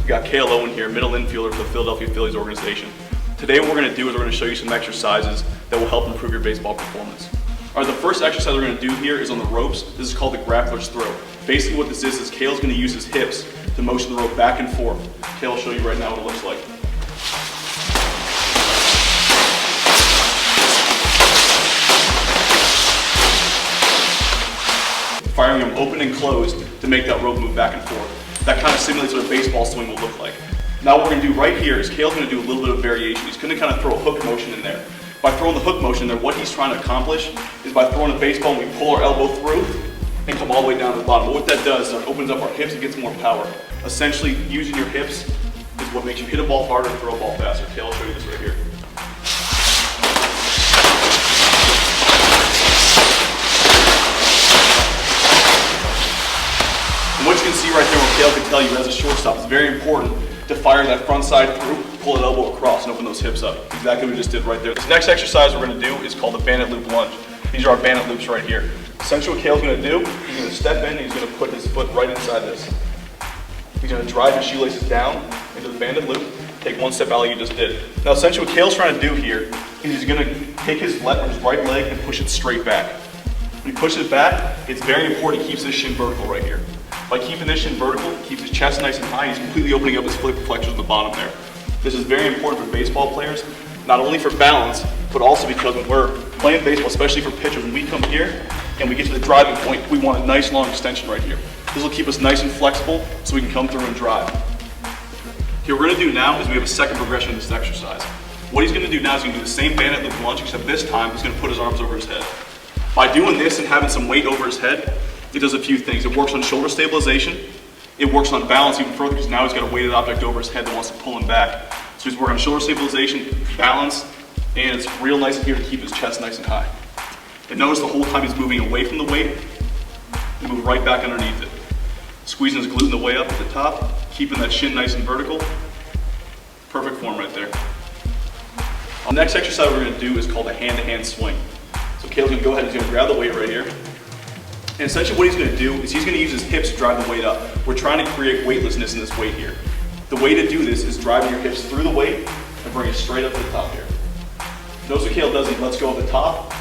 We got Kale Owen here, middle infielder for the Philadelphia Phillies organization. Today what we're going to do is we're going to show you some exercises that will help improve your baseball performance. All right, the first exercise we're going to do here is on the ropes. This is called the Grappler's throw. Basically what this is Kale's going to use his hips to motion the rope back and forth. Kale will show you right now what it looks like. Firing them open and closed to make that rope move back and forth. That kind of simulates what a baseball swing will look like. Now what we're going to do right here is Kale's going to do a little bit of variation. He's going to kind of throw a hook motion in there. By throwing the hook motion in there, what he's trying to accomplish is by throwing a baseball, we pull our elbow through and come all the way down to the bottom. But what that does is it opens up our hips and gets more power. Essentially, using your hips is what makes you hit a ball harder and throw a ball faster. Kale will show you this right here. And what you can see right there, what Kale can tell you as a shortstop, it's very important to fire that front side through, pull that elbow across, and open those hips up. Exactly what we just did right there. This next exercise we're going to do is called the Bandit loop lunge. These are our Bandit loops right here. Essentially what Kale's going to do, he's going to step in and he's going to put his foot right inside this. He's going to drive his shoelaces down into the Bandit loop, take one step out like you just did. Now essentially what Kale's trying to do here is he's going to take his right leg and push it straight back. When he pushes it back, it's very important he keeps his shin vertical right here. By keeping this shin vertical, he keeps his chest nice and high, he's completely opening up his flip flexors at the bottom there. This is very important for baseball players, not only for balance, but also because when we're playing baseball, especially for pitchers, when we come here and we get to the driving point, we want a nice long extension right here. This will keep us nice and flexible so we can come through and drive. Here, what we're going to do now is we have a second progression of this exercise. What he's going to do now is he's going to do the same Bandit loop lunge, except this time he's going to put his arms over his head. By doing this and having some weight over his head, it does a few things. It works on shoulder stabilization. It works on balance even further because now he's got a weighted object over his head that wants to pull him back. So he's working on shoulder stabilization, balance, and it's real nice here to keep his chest nice and high. And notice the whole time he's moving away from the weight, he moves right back underneath it. Squeezing his glute on the way up at the top, keeping that shin nice and vertical. Perfect form right there. The next exercise we're going to do is called a hand-to-hand swing. So Kale's going to go ahead and he's going to grab the weight right here. And essentially what he's going to do is he's going to use his hips to drive the weight up. We're trying to create weightlessness in this weight here. The way to do this is driving your hips through the weight and bring it straight up to the top here. Notice what Kale does, he lets go of the top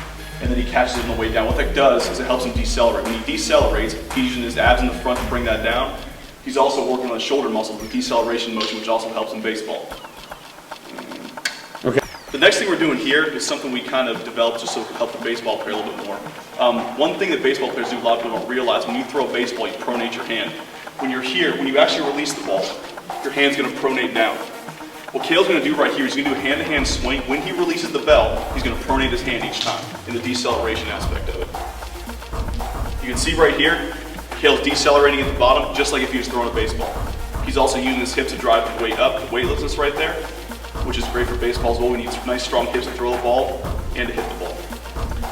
and then he catches it on the way down. What that does is it helps him decelerate. When he decelerates, he's using his abs in the front to bring that down. He's also working on his shoulder muscles with deceleration motion, which also helps in baseball. Okay. The next thing we're doing here is something we kind of developed just so it can help the baseball player a little bit more. One thing that baseball players do, a lot of people don't realize, when you throw a baseball, you pronate your hand. When you're here, when you actually release the ball, your hand's going to pronate down. What Kale's going to do right here is he's going to do a hand-to-hand swing. When he releases the bell, he's going to pronate his hand each time in the deceleration aspect of it. You can see right here, Kale's decelerating at the bottom just like if he was throwing a baseball. He's also using his hips to drive the weight up, the weightlessness right there, which is great for baseball as well. We need nice strong hips to throw the ball and to hit the ball.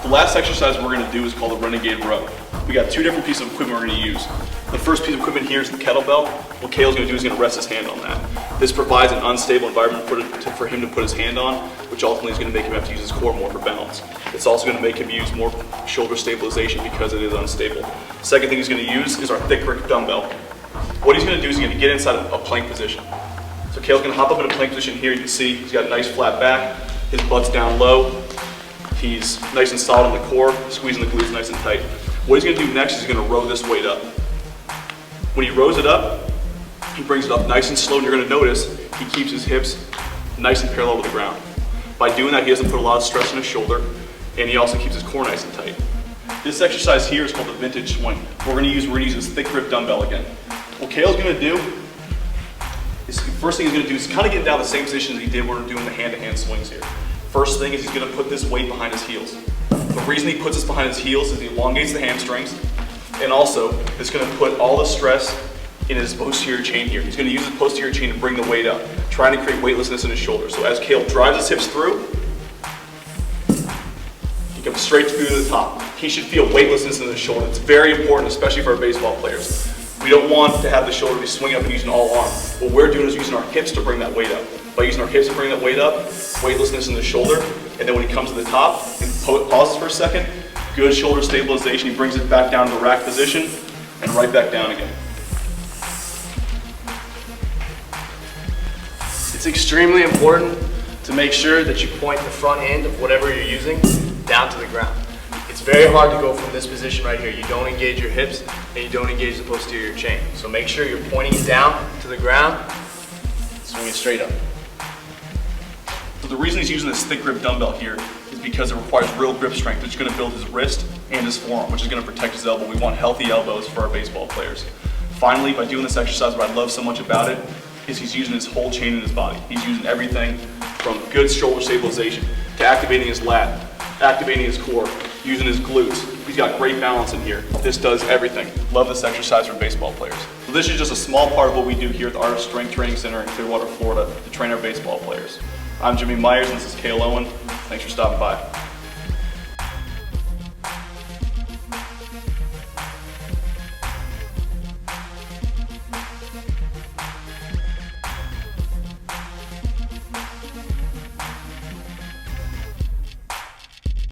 The last exercise we're going to do is called the Renegade row. We got two different pieces of equipment we're going to use. The first piece of equipment here is the kettlebell. What Kale's going to do is going to rest his hand on that. This provides an unstable environment for him to put his hand on, which ultimately is going to make him have to use his core more for balance. It's also going to make him use more shoulder stabilization because it is unstable. The second thing he's going to use is our thick grip dumbbell. What he's going to do is he's going to get inside a plank position. So Kale's going to hop up in a plank position here. You can see he's got a nice flat back, his butt's down low, he's nice and solid in the core, squeezing the glutes nice and tight. What he's going to do next is he's going to row this weight up. When he rows it up, he brings it up nice and slow, and you're going to notice he keeps his hips nice and parallel with the ground. By doing that, he doesn't put a lot of stress on his shoulder, and he also keeps his core nice and tight. This exercise here is called the vintage swing. We're going to use this thick grip dumbbell again. What Kale's going to do is, first thing he's going to do is kind of get down the same position as he did when we were doing the hand-to-hand swings here. First thing is he's going to put this weight behind his heels. The reason he puts this behind his heels is he elongates the hamstrings, and also it's going to put all the stress in his posterior chain here. He's going to use his posterior chain to bring the weight up, trying to create weightlessness in his shoulders. So as Kale drives his hips through, he comes straight through to the top. He should feel weightlessness in his shoulder. It's very important, especially for our baseball players. We don't want to have the shoulder be swinging up and using all arm. What we're doing is using our hips to bring that weight up. By using our hips to bring that weight up, weightlessness in the shoulder, and then when he comes to the top and pauses for a second, Good shoulder stabilization. He brings it back down to the rack position and right back down again. It's extremely important to make sure that you point the front end of whatever you're using down to the ground. It's very hard to go from this position right here. You don't engage your hips and you don't engage the posterior chain. So make sure you're pointing it down to the ground, swing it straight up. So the reason he's using this thick grip dumbbell here is because it requires real grip strength. It's going to build his wrist and his forearm, which is going to protect his elbow. We want healthy elbows for our baseball players. Finally, by doing this exercise, what I love so much about it is he's using his whole chain in his body. He's using everything from good shoulder stabilization to activating his lat, activating his core, using his glutes. He's got great balance in here. This does everything. Love this exercise for baseball players. So this is just a small part of what we do here at the Art of Strength Training Center in Clearwater, Florida to train our baseball players. I'm Jimmy Myers and this is Cale Owen. Thanks for stopping by.